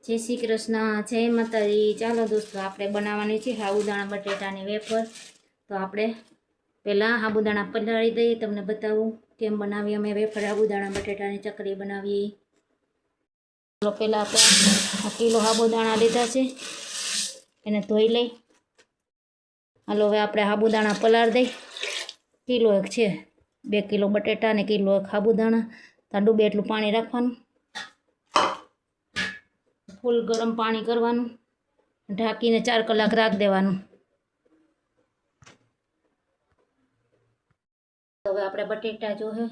जय श्री कृष्ण, जय माताजी। चलो दोस्तों, આપણે બનાવવાની છે સાબુદાણા બટેટાની વેફર। તો આપણે પહેલાં સાબુદાણા પલાળી દઈએ, તમને બતાવું કેમ બનાવીએ અમે વેફર સાબુદાણા બટેટાની ચકરી બનાવીએ। તો પહેલાં આપણે આ કિલો સાબુદાણા લીધા છે, એને ધોઈ લઈ। હાલો હવે આપણે સાબુદાણા પલાળી દઈ। કિલો એક છે, 2 કિલો બટેટા ને કિલો એક સાબુદાણા। તો ડૂબે એટલું પાણી રાખવાનું, ફૂલ ગરમ પાણી કરવાનું, ઢાંકીને 4 કલાક રાખ દેવાનું। હવે આપણે બટેટા જોહે,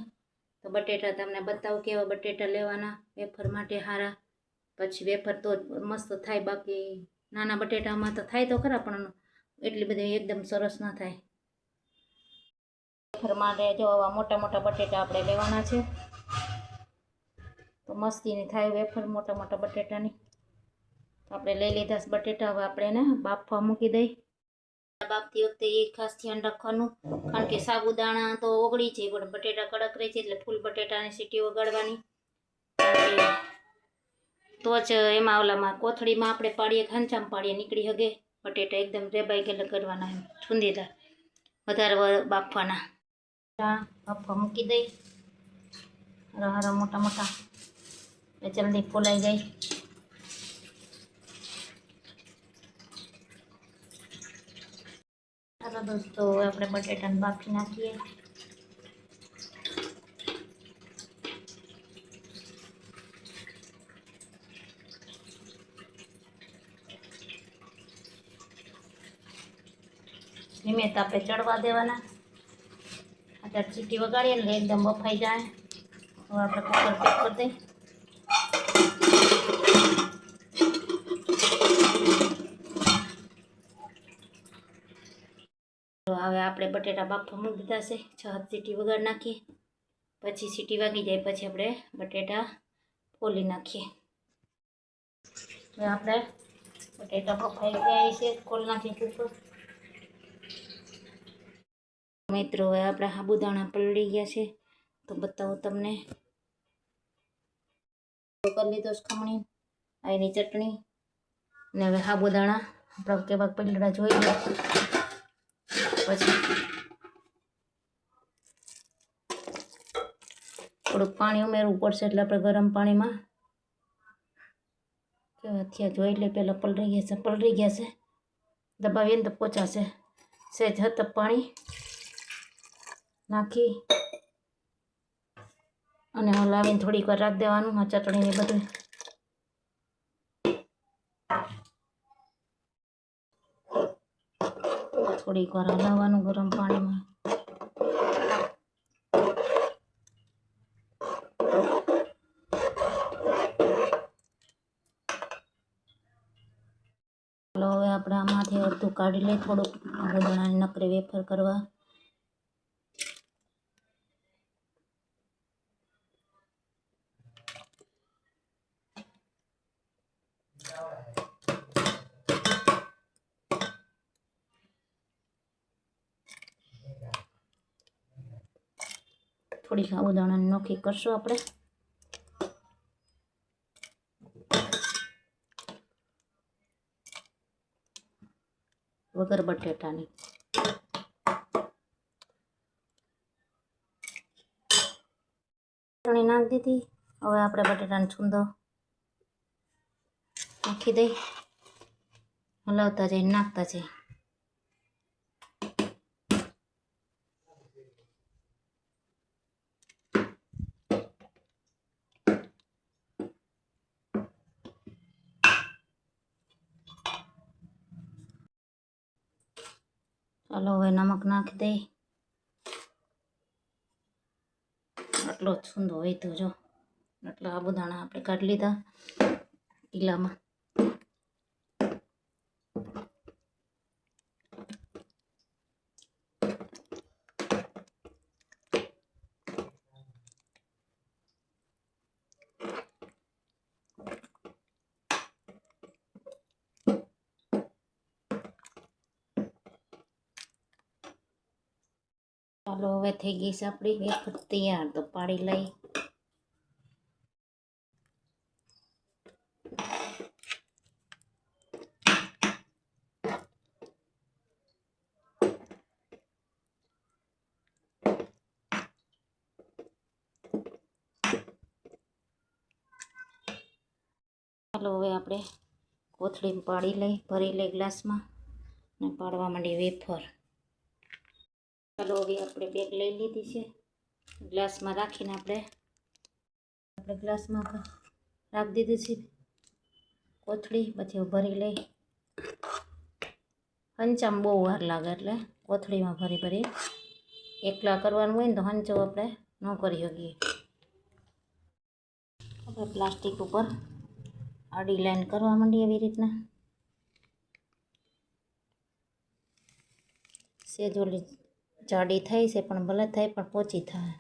તો બટેટા તમને બતાવું કેવા બટેટા લેવાના વેફર માટે સારા। પછી વેફર તો મસ્ત થાય, બાકી નાના બટેટામાં તો થાય તો ખરા, પણ એટલી બધી એકદમ સરસ ના થાય। વેફર માટે જો આવા મોટા મોટા બટેટા આપણે લેવાના છે, તો મસ્તીની થાય વેફર મોટા મોટા બટેટાની। આપણે લઈ લીધા બટેટા, હવે આપણે એને બાફવા મૂકી દઈ। બાફતી વખતે એ ખાસ ધ્યાન રાખવાનું, કારણ કે સાબુદાણા તો ઓગળી છે પણ બટેટા કડક રહે છે, એટલે ફૂલ બટેટાની સીટી વગાડવાની। તો જ એમાં ઓલામાં કોથળીમાં આપણે પાડીએ, ખાંચામાં પાડીએ નીકળી શકે બટેટા, એકદમ રેબાઈ ગયેલા કરવાના, એમ છૂંદીદાર વધારે બાફવાના। બાફવા મૂકી દઈ, હરા મોટા મોટા, એટલે જલ્દી ફોલાઈ જાય। ચાલો દોસ્તો, આપણે બટેટાને બાફી નાખીએ। ધીમે તાપે ચડવા દેવાના, અત્યારે સીટી વગાડીએ ને એકદમ બફાઈ જાય। હવે આપણે કુકર પેક કરી દઈ। તો હવે આપણે બટેટા બાફવા મૂકી દીધા છે, 6-7 સીટી વગાડી નાખીએ। પછી સીટી વાગી જાય પછી આપણે બટેટા ફોલી નાખીએ। હવે આપણે બટેટા બફાઈ ગયા છે, ખોલી નાખીએ કુકર। મિત્રો હવે આપણા સાબુદાણા પલળી ગયા છે, તો બતાવું તમને। કરી લીધો ખમણી, એની ચટણી, ને હવે સાબુદાણા આપણા કેવા પલળા જોઈ લો। પછી થોડુંક પાણી ઉમેરવું પડશે, એટલે આપણે ગરમ પાણીમાં કેવા થયા જોઈ લે। પહેલાં પલળી ગયા છે, દબાવીએ ને તો પોચાશે। સહેજ હતપ પાણી નાખી અને હલાવીને થોડીક વાર રાખી દેવાનું। આ ચટણીને બધું થોડીક વાર હલાવવાનું ગરમ પાણીમાં। ચાલો હવે આપણે આમાંથી અડધું કાઢી લઈએ, થોડુંક સાબુદાણાની નકરી વેફર કરવા। થોડી સાબુદાણાની નોખી કરશું આપણે। વગર બટેટાની ચટણી નાખી દીધી। હવે આપણે બટેટાનો છૂંદો નાખી દઈ, હલાવતા જઈને નાખતા જઈએ। ચાલો હવે નમક નાખી દઈ। આટલો જ છૂંદો હોય તો જો આટલા સાબુદાણા આપણે કાઢી લીધા કિલામાં। ચાલો હવે થઈ ગઈ છે આપણી વેફર તૈયાર, તો પાડી લઈ. ચાલો હવે આપણે કોથળીમાં પાડી લઈ, ભરી લઈ ગ્લાસમાં અને પાડવા માંડી વેફર. ચાલો હવે આપણે બેગ લઈ લીધી છે, ગ્લાસમાં રાખીને આપણે ગ્લાસમાં રાખી દીધી છે કોથળી. પછી ભરી લઈ. હંચામાં બહુ વાર લાગે એટલે કોથળીમાં ભરી એકલા કરવાનું હોય ને તો હંચો આપણે ન કરી શકીએ. આપણે પ્લાસ્ટિક ઉપર આડી લાઈન કરવા માંડીએ એવી રીતના. સેજોલી જાડી થાય છે પણ ભલે થાય પણ પોચી થાય.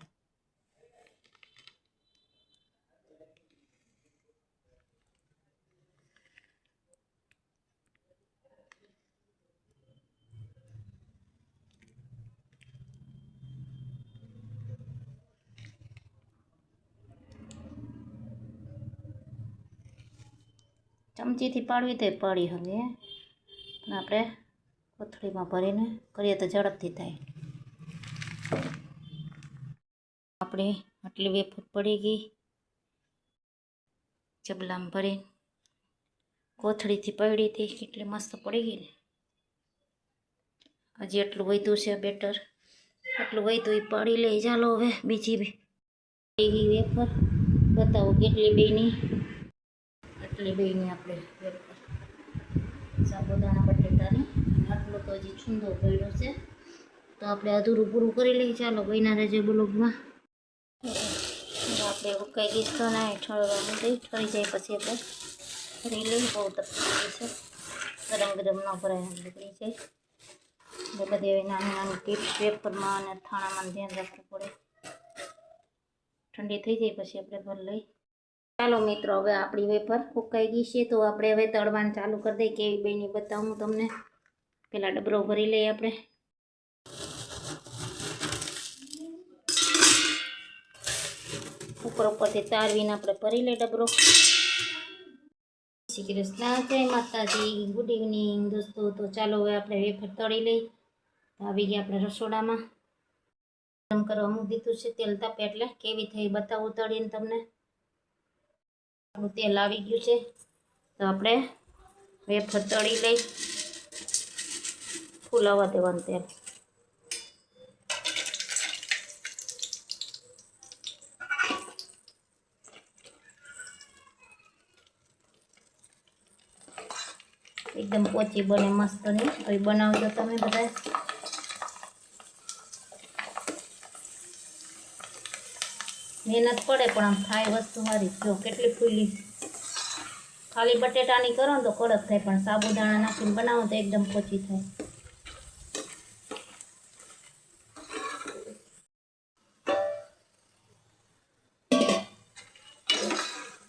ચમચીથી પાડવી તો પાડી હવે, પણ આપણે કોથળીમાં ભરીને કરીએ તો ઝડપથી થાય. આપણે આટલી વેફર પડી ગઈ, ચબલામાં ભરી કોથળીથી પડી હતી, કેટલી મસ્ત પડી ગઈ ને. હજી એટલું વધ્યું છે બેટર, એટલું વધ્યું એ પાડી લઈ. ચાલો હવે બીજી પડી ગઈ વેફર બતાવો કેટલી બેની. એટલી બેની આપણે વેફર સાબુદાણા બટેટાની. આટલું તો હજી છૂંદો પડ્યો છે, તો આપણે અધૂરું પૂરું કરી લઈએ. ચાલો બન્યા રહેજો બ્લોગમાં. આપણે ઉકાઈ ગઈ તો ના ઠરવા માંડી, ઠરી જાય પછી આપણે ફરી લઈ. બહુ તકલીફ છે, ગરમ ન ભરાય નીકળી જાય. એટલે બધી એવી નાની નાની ટીપ્સ વેફરમાં અને થાણામાં ધ્યાન રાખવું પડે. ઠંડી થઈ જાય પછી આપણે ભરી લઈ. ચાલો મિત્રો હવે આપણી વેફર ફૂંકાઈ ગઈ છે, તો આપણે હવે તળવાનું ચાલુ કરી દઈએ. કેવી બની બતાવું તમને. પેલા ડબરો ભરી લઈએ આપણે. ઉપરથી તારવીને આપણે ભરી લઈએ ડબરો. શ્રી કૃષ્ણ, જય માતાજી, ગુડ ઇવનિંગ દોસ્તો. તો ચાલો હવે આપણે વેફર તળી લઈ. આવી ગયા આપણે રસોડામાં. ગરમ કરવા મૂકી દીધું છે, તેલ તાપે એટલે કેવી થઈ બતાવું તળીને તમને. આપણું તેલ આવી ગયું છે, તો આપણે વેફર તળી લઈ. ફૂલાવા દેવાનું તેલ. એકદમ પોચી બને મસ્ત ની, તો એ બનાવજો તમે બધા. મહેનત પડે પણ આમ થાય વસ્તુ સારી. જો કેટલી ફૂલી. ખાલી બટેટાની કરો ને તો કડક થાય, પણ સાબુદાણા નાખીને બનાવો તો એકદમ પોચી થાય.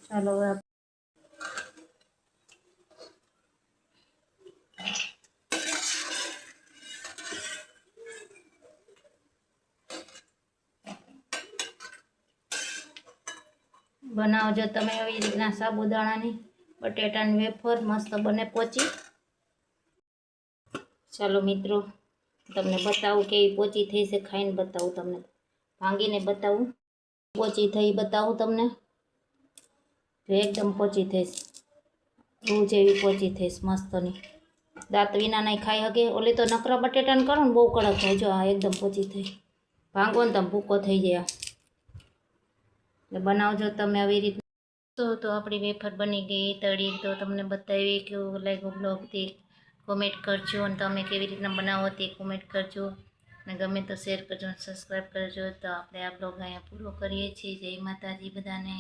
ચાલો હવે બનાવજો તમે એવી રીતના સાબુદાણાની બટેટાની વેફર, મસ્ત બને પોચી. ચાલો મિત્રો તમને બતાવું કેવી પોચી થઈ છે, ખાઈને બતાવું તમને, ભાંગીને બતાવું. પોચી થઈ બતાવું તમને, એકદમ પોચી થઈશ. રૂ જેવી પોચી થઈશ મસ્તની. દાંત વિના નહીં ખાઈ શકે. ઓલી તો નકરા બટેટાને કરો ને બહુ કડક થાય. જો આ એકદમ પોચી થઈ. ભાંગો ને તમે ભૂકો થઈ જાય. એટલે બનાવજો તમે આવી રીતે. તો આપણી વેફર બની ગઈ તળી. તો તમને બતાવી કેવું લાગ્યું બ્લોગથી કોમેન્ટ કરજો, અને તમે કેવી રીતના બનાવો તે કોમેન્ટ કરજો, અને ગમે તો શેર કરજો અને સબસ્ક્રાઈબ કરજો. તો આપણે આ બ્લોગ અહીંયા પૂરો કરીએ છીએ. જય માતાજી બધાને.